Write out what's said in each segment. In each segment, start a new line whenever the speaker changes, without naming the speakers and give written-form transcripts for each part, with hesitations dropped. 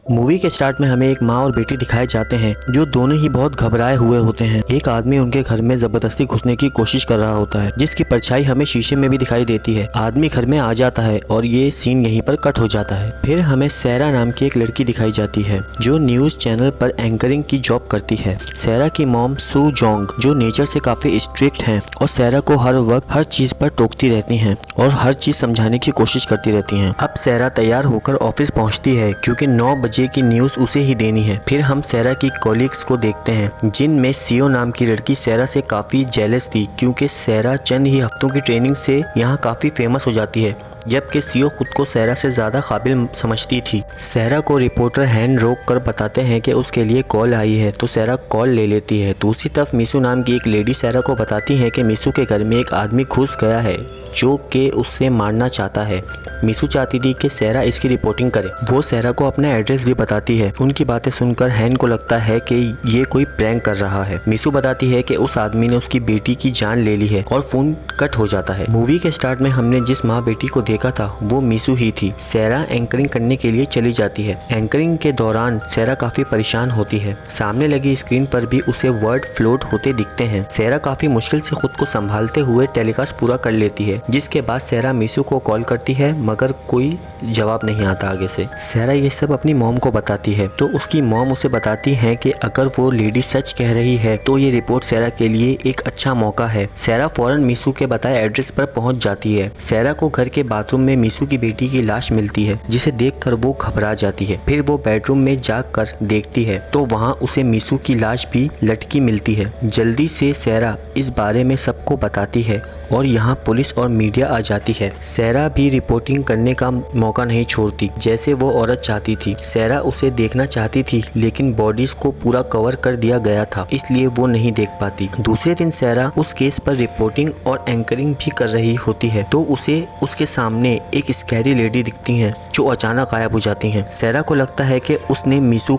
Movie के start में हमें एक माँ और बेटी दिखाए जाते हैं जो दोनों ही बहुत घबराए हुए होते हैं। एक आदमी उनके घर में जबरदस्ती घुसने की कोशिश कर रहा होता है जिसकी परछाई हमें शीशे में भी दिखाई देती है। आदमी घर में आ जाता है और ये सीन यहीं पर कट हो जाता है। फिर हमें सैरा नाम की एक लड़की दिखाई जाती है जो न्यूज चैनल पर एंकरिंग की जॉब करती है। सैरा की मॉम सू जोंग जो नेचर से काफी स्ट्रिक्ट हैं और सैरा को हर वक्त हर चीज पर टोकती रहती हैं और हर चीज समझाने की कोशिश करती रहती हैं। अब सैरा तैयार होकर ऑफिस पहुंचती है क्योंकि 9 बजे की न्यूज उसे ही देनी है। फिर हम सैरा की कॉलीग्स को देखते हैं जिनमें सीओ नाम की लड़की सैरा से काफी जेलस थी क्योंकि सैरा चंद ही हफ्तों की ट्रेनिंग से यहाँ काफी फेमस हो जाती है, जबकि सीओ खुद को सैरा से ज़्यादा काबिल समझती थी। सैरा को रिपोर्टर हैंड रोक कर बताते हैं कि उसके लिए कॉल आई है तो सैरा कॉल ले लेती है। दूसरी तरफ मिसू नाम की एक लेडी सैरा को बताती है कि मिसू के घर में एक आदमी घुस गया है जो कि उससे मारना चाहता है। मिसू चाहती थी कि सैरा इसकी रिपोर्टिंग करे। वो सैरा को अपना एड्रेस भी बताती है। उनकी बातें सुनकर हैन को लगता है कि ये कोई प्रैंक कर रहा है। मिसू बताती है कि उस आदमी ने उसकी बेटी की जान ले ली है और फोन कट हो जाता है। मूवी के स्टार्ट में हमने जिस माँ बेटी को देखा था वो मिसू ही थी। सैरा एंकरिंग करने के लिए चली जाती है। एंकरिंग के दौरान सैरा काफी परेशान होती है। सामने लगी स्क्रीन पर भी उसे वर्ड फ्लोट होते दिखते हैं। सैरा काफी मुश्किल से खुद को संभालते हुए टेलीकास्ट पूरा कर लेती है, जिसके बाद सैरा मिसू को कॉल करती है मगर कोई जवाब नहीं आता आगे से। सैरा ये सब अपनी मॉम को बताती है तो उसकी मॉम उसे बताती है कि अगर वो लेडी सच कह रही है तो ये रिपोर्ट सैरा के लिए एक अच्छा मौका है। सैरा फौरन मिसू के बताए एड्रेस पर पहुंच जाती है। सैरा को घर के बाथरूम में मिसू की बेटी की लाश मिलती है जिसे देखकर वो घबरा जाती है। फिर वो बेडरूम में जाकर देखती है तो वहाँ उसे मिसू की लाश भी लटकी मिलती है। जल्दी से सैरा इस बारे में सबको बताती है और यहाँ पुलिस और मीडिया आ जाती है। सैरा भी रिपोर्टिंग करने का मौका नहीं छोड़ती जैसे वो औरत चाहती थी। सैरा उसे देखना चाहती थी लेकिन बॉडीज को पूरा कवर कर दिया गया था इसलिए वो नहीं देख पाती। दूसरे दिन सैरा उस केस पर रिपोर्टिंग और एंकरिंग भी कर रही होती है तो उसे उसके सामने एक स्कैरी लेडी दिखती है जो अचानक गायब हो जाती है। सैरा को लगता है कि उसने मिसू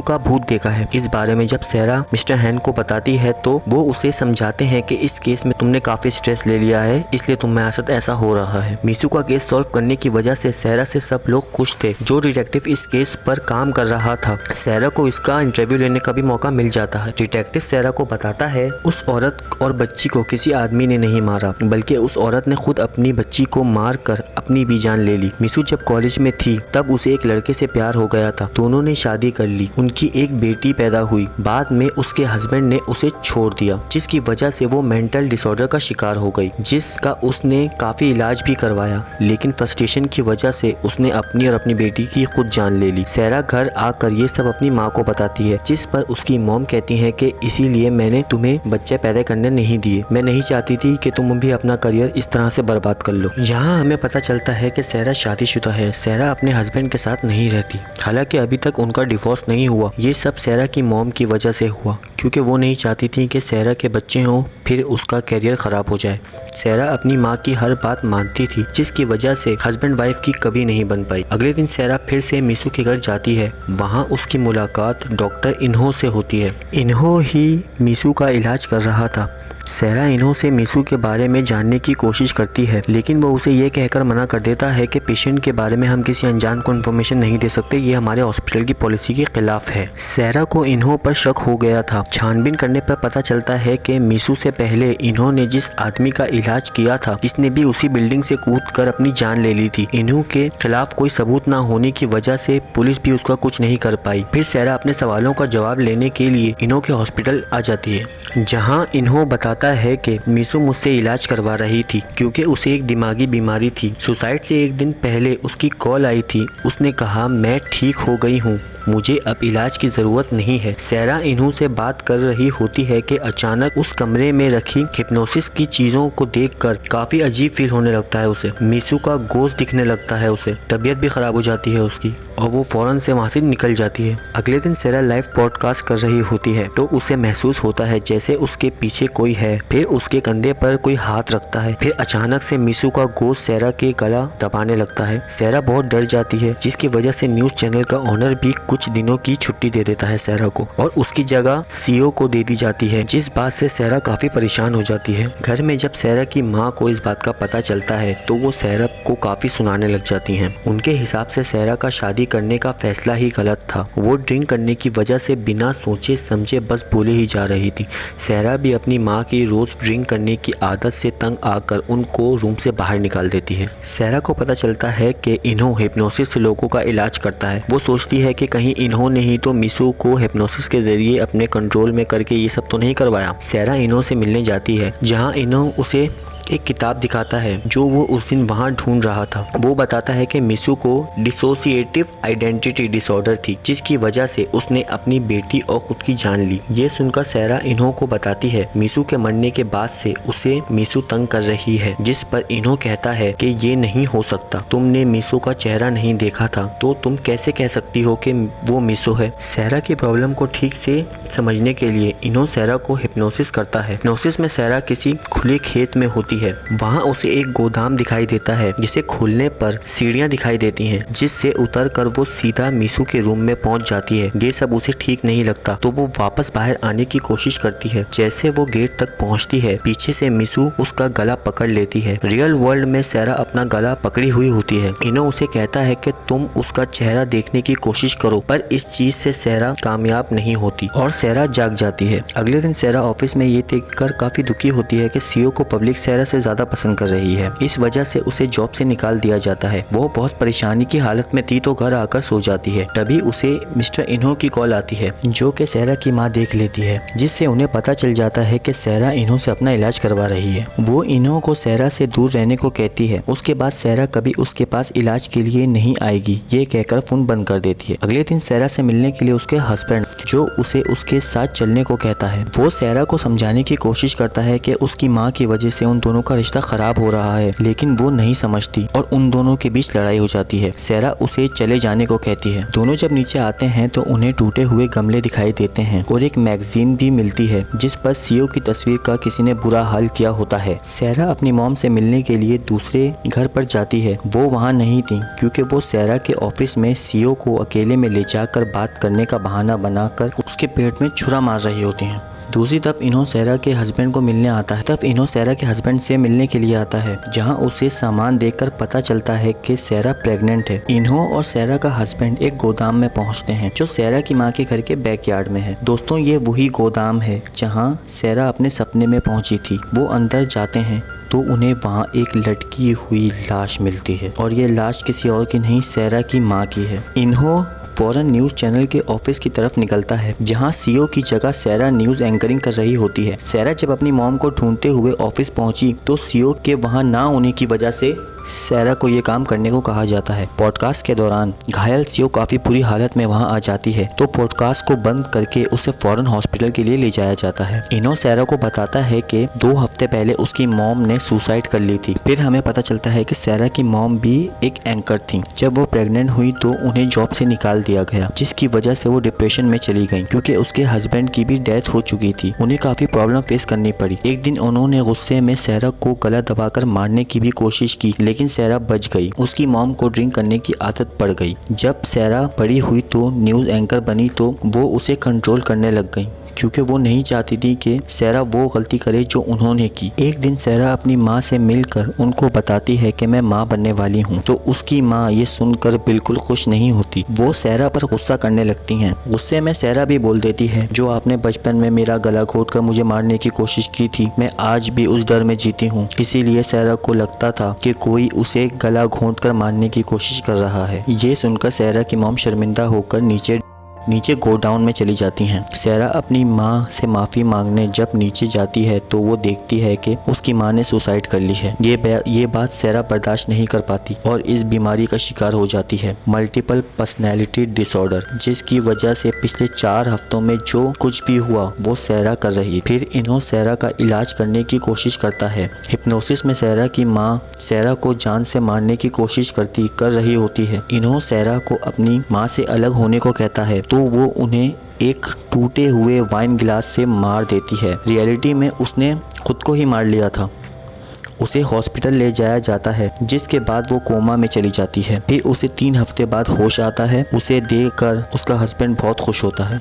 का भूत देखा है। इस बारे में जब सैरा मिस्टर हैन को बताती है तो वो उसे समझाते हैं कि इस केस में तुमने काफी स्ट्रेस ले लिया है इसलिए तुम्हारे साथ ऐसा हो रहा है। मिसू का केस सॉल्व करने की वजह से सैरा से सब लोग खुश थे। जो डिटेक्टिव इस केस पर काम कर रहा था सैरा को इसका इंटरव्यू लेने का भी मौका मिल जाता है। डिटेक्टिव सैरा को बताता है उस औरत और बच्ची को किसी आदमी ने नहीं मारा बल्कि उस औरत ने खुद अपनी बच्ची को मार कर अपनी भी जान ले ली। मिसू जब कॉलेज में थी तब उसे एक लड़के से प्यार हो गया था। दोनों ने शादी कर ली। उनकी एक बेटी पैदा हुई। बाद में उसके हस्बैंड ने उसे छोड़ दिया जिसकी वजह से वो मेंटल डिसऑर्डर का शिकार हो गई जिसका उसने काफी इलाज भी करवाया लेकिन फ्रस्ट्रेशन की वजह से उसने अपनी और अपनी बेटी की खुद जान ले ली। सैरा घर आकर ये सब अपनी माँ को बताती है जिस पर उसकी मॉम कहती है कि इसीलिए मैंने तुम्हें बच्चे पैदा करने नहीं दिए। मैं नहीं चाहती थी कि तुम भी अपना करियर इस तरह से बर्बाद कर लो। यहाँ हमें पता चलता है कि सैरा शादीशुदा है। सैरा अपने हस्बैंड के साथ नहीं रहती। हालांकि अभी तक उनका डिवोर्स नहीं हुआ। ये सब सैरा की मॉम की वजह से हुआ क्योंकि वो नहीं चाहती थी कि सैरा के बच्चे हों फिर उसका करियर खराब हो जाए। सैरा अपनी माँ की हर बात मानती थी जिसकी वजह से हस्बैंड वाइफ की कभी नहीं बन पाई। अगले दिन सैरा फिर से मिसू के घर जाती है। वहाँ उसकी मुलाकात डॉक्टर इन्हो से होती है। इन्हो ही मिसू का इलाज कर रहा था। सैरा इन्हो से मिसू के बारे में जानने की कोशिश करती है लेकिन वो उसे ये कहकर मना कर देता है कि पेशेंट के बारे में हम किसी अनजान को इन्फॉर्मेशन नहीं दे सकते, ये हमारे हॉस्पिटल की पॉलिसी के खिलाफ है। सैरा को इन्हो पर शक हो गया था। छानबीन करने पर पता चलता है कि मिसू से पहले इन्हो ने जिस आदमी का इलाज किया था इसने भी उसी बिल्डिंग से कूद कर अपनी जान ले ली थी। इन्हो के खिलाफ कोई सबूत न होने की वजह से पुलिस भी उसका कुछ नहीं कर पाई। फिर सैरा अपने सवालों का जवाब लेने के लिए इन्हो के हॉस्पिटल आ जाती है जहाँ इन्हो बताता है कि मिसू मुझसे इलाज करवा रही थी क्योंकि उसे एक दिमागी बीमारी थी। सुसाइड से एक दिन पहले उसकी कॉल आई थी। उसने कहा मैं ठीक हो गई हूँ, मुझे अब इलाज की जरूरत नहीं है। सैरा इन्हों से बात कर रही होती है कि अचानक उस कमरे में रखी हिप्नोसिस की चीजों को देखकर काफी अजीब फील होने लगता है उसे। मिसू का गोश्त दिखने लगता है उसे। तबीयत भी खराब हो जाती है उसकी और वो फौरन से वहाँ से निकल जाती है। अगले दिन सैरा लाइव पॉडकास्ट कर रही होती है तो उसे महसूस होता है जैसे उसके पीछे कोई है है। फिर उसके कंधे पर कोई हाथ रखता है। फिर अचानक से मीसू का गोश्त सैरा के गला दबाने लगता है। सैरा बहुत डर जाती है, जिसकी वजह से न्यूज चैनल का ओनर भी कुछ दिनों की छुट्टी दे देता है सैरा को और उसकी जगह सीईओ को दे दी जाती है, जिस बात से सैरा काफी परेशान हो जाती है। घर में जब सैरा की माँ को इस बात का पता चलता है तो वो सैरा को काफी सुनाने लग जाती हैं। उनके हिसाब से सैरा का शादी करने का फैसला ही गलत था। वो ड्रिंक करने की वजह से बिना सोचे समझे बस बोले ही जा रही थी। सैरा भी अपनी माँ की रोज ड्रिंक करने की आदत से तंग आकर उनको रूम से बाहर निकाल देती है। सैरा को पता चलता है कि इन्हो हिप्नोसिस से लोगों का इलाज करता है। वो सोचती है कि कहीं इन्होंने ही तो मीसू को हिप्नोसिस के जरिए अपने कंट्रोल में करके ये सब तो नहीं करवाया। सैरा इन्हो से मिलने जाती है, जहाँ इन्हो उसे एक किताब दिखाता है जो वो उस दिन वहाँ ढूंढ रहा था। वो बताता है कि मीसू को डिसोसिएटिव आइडेंटिटी डिसऑर्डर थी, जिसकी वजह से उसने अपनी बेटी और खुद की जान ली। ये सुनकर सैरा इन्हो को बताती है मीसू के मरने के बाद से उसे मीसू तंग कर रही है, जिस पर इन्हो कहता है कि ये नहीं हो सकता, तुमने मीसू का चेहरा नहीं देखा था तो तुम कैसे कह सकती हो कि वो मीसू है। सैरा की प्रॉब्लम को ठीक से समझने के लिए इन्हो सैरा को हिप्नोसिस करता है। हिप्नोसिस में सैरा किसी खुले खेत में होती है। वहाँ उसे एक गोदाम दिखाई देता है, जिसे खोलने पर सीढ़ियाँ दिखाई देती हैं, जिससे उतरकर वो सीधा मीसू के रूम में पहुँच जाती है। ये सब उसे ठीक नहीं लगता तो वो वापस बाहर आने की कोशिश करती है। जैसे वो गेट तक पहुँचती है, पीछे से मीसू उसका गला पकड़ लेती है। रियल वर्ल्ड में सैरा अपना गला पकड़ी हुई होती है। इन्हो उसे कहता है कि तुम उसका चेहरा देखने की कोशिश करो, पर इस चीज से सैरा कामयाब नहीं होती और सैरा जाग जाती है। अगले दिन सैरा ऑफिस में ये देखकर काफी दुखी होती है कि सीईओ को पब्लिक सैरा से ज्यादा पसंद कर रही है। इस वजह से उसे जॉब से निकाल दिया जाता है। वो बहुत परेशानी की हालत में थी तो घर आकर सो जाती है। तभी उसे मिस्टर इन्हो की कॉल आती है, जो कि सैरा की माँ देख लेती है, जिससे उन्हें पता चल जाता है कि सैरा इन्हो से अपना इलाज करवा रही है। वो इन्हो को सैरा से दूर रहने को कहती है। उसके बाद सैरा कभी उसके पास इलाज के लिए नहीं आएगी, ये कहकर फोन बंद कर देती है। अगले दिन सैरा से मिलने के लिए उसके हस्बैंड, जो उसे उसके साथ चलने को कहता है, वो सैरा को समझाने की कोशिश करता है कि उसकी माँ की वजह से उन दोनों का रिश्ता खराब हो रहा है, लेकिन वो नहीं समझती और उन दोनों के बीच लड़ाई हो जाती है। सैरा उसे चले जाने को कहती है। दोनों जब नीचे आते हैं तो उन्हें टूटे हुए गमले दिखाई देते हैं और एक मैगजीन भी मिलती है, जिस पर सीईओ की तस्वीर का किसी ने बुरा हाल किया होता है। सैरा अपनी मॉम से मिलने के लिए दूसरे घर पर जाती है। वो वहाँ नहीं थी, क्योंकि वो सैरा के ऑफिस में सीईओ को अकेले में ले जाकर बात करने का बहाना बनाकर उसके पेट में छुरा मार रही होती हैं। दूसरी तरफ इन्हो सैरा के हस्बैंड को मिलने आता है। तब इन्हो सैरा के हस्बैंड से मिलने के लिए आता है, जहां उसे सामान देखकर पता चलता है कि सैरा प्रेग्नेंट है। इन्हो और सैरा का हस्बैंड एक गोदाम में पहुंचते हैं, जो सैरा की मां के घर के बैकयार्ड में है। दोस्तों, ये वही गोदाम है जहां सैरा अपने सपने में पहुंची थी। वो अंदर जाते हैं तो उन्हें वहाँ एक लटकी हुई लाश मिलती है और ये लाश किसी और की नहीं, सैरा की माँ की है। इन्हो फौरन न्यूज चैनल के ऑफिस की तरफ निकलता है, जहां सीईओ की जगह सैरा न्यूज एंकरिंग कर रही होती है। सैरा जब अपनी मॉम को ढूंढते हुए ऑफिस पहुंची तो सीईओ के वहां ना होने की वजह से सैरा को ये काम करने को कहा जाता है। पॉडकास्ट के दौरान घायल सीईओ काफी बुरी हालत में वहां आ जाती है, तो पॉडकास्ट को बंद करके उसे फौरन हॉस्पिटल के लिए ले जाया जाता है। इन्हो सैरा को बताता है कि 2 हफ्ते पहले उसकी मॉम ने सुसाइड कर ली थी। फिर हमें पता चलता है कि सैरा की मॉम भी एक एंकर थी। जब वो प्रेग्नेंट हुई तो उन्हें जॉब से निकाल दिया गया, जिसकी वजह से वो डिप्रेशन में चली गई, क्योंकि उसके हस्बैंड की भी डेथ हो चुकी थी। उन्हें काफी प्रॉब्लम फेस करनी पड़ी। एक दिन उन्होंने गुस्से में सैरा को गला दबाकर मारने की भी कोशिश की, लेकिन सैरा बच गई। उसकी मॉम को ड्रिंक करने की आदत पड़ गई। जब सैरा बड़ी हुई तो न्यूज एंकर बनी तो वो उसे कंट्रोल करने लग गई, क्योंकि वो नहीं चाहती थी कि सैरा वो गलती करे जो उन्होंने की। एक दिन सैरा अपनी माँ से मिलकर उनको बताती है कि मैं माँ बनने वाली हूँ, तो उसकी माँ ये सुनकर बिल्कुल खुश नहीं होती। वो सैरा पर गुस्सा करने लगती हैं। गुस्से में सैरा भी बोल देती है, जो आपने बचपन में मेरा गला घोट कर मुझे मारने की कोशिश की थी, मैं आज भी उस डर में जीती हूँ। इसीलिए सैरा को लगता था कि कोई उसे गला घोंट कर मारने की कोशिश कर रहा है। ये सुनकर सैरा की मॉम शर्मिंदा होकर नीचे गोडाउन में चली जाती हैं। सैरा अपनी माँ से माफ़ी मांगने जब नीचे जाती है तो वो देखती है कि उसकी माँ ने सुसाइड कर ली है। ये बात सैरा बर्दाश्त नहीं कर पाती और इस बीमारी का शिकार हो जाती है, मल्टीपल पर्सनैलिटी डिसऑर्डर, जिसकी वजह से पिछले 4 हफ्तों में जो कुछ भी हुआ वो सैरा कर रही। फिर इन्हो सैरा का इलाज करने की कोशिश करता है। हिप्नोसिस में सैरा की माँ सैरा को जान से मारने की कोशिश कर रही होती है। इन्हो सैरा को अपनी माँ से अलग होने को कहता है तो वो उन्हें एक टूटे हुए वाइन गिलास से मार देती है। रियलिटी में उसने खुद को ही मार लिया था। उसे हॉस्पिटल ले जाया जाता है, जिसके बाद वो कोमा में चली जाती है। फिर उसे 3 हफ्ते बाद होश आता है। उसे देखकर उसका हस्बैंड बहुत खुश होता है।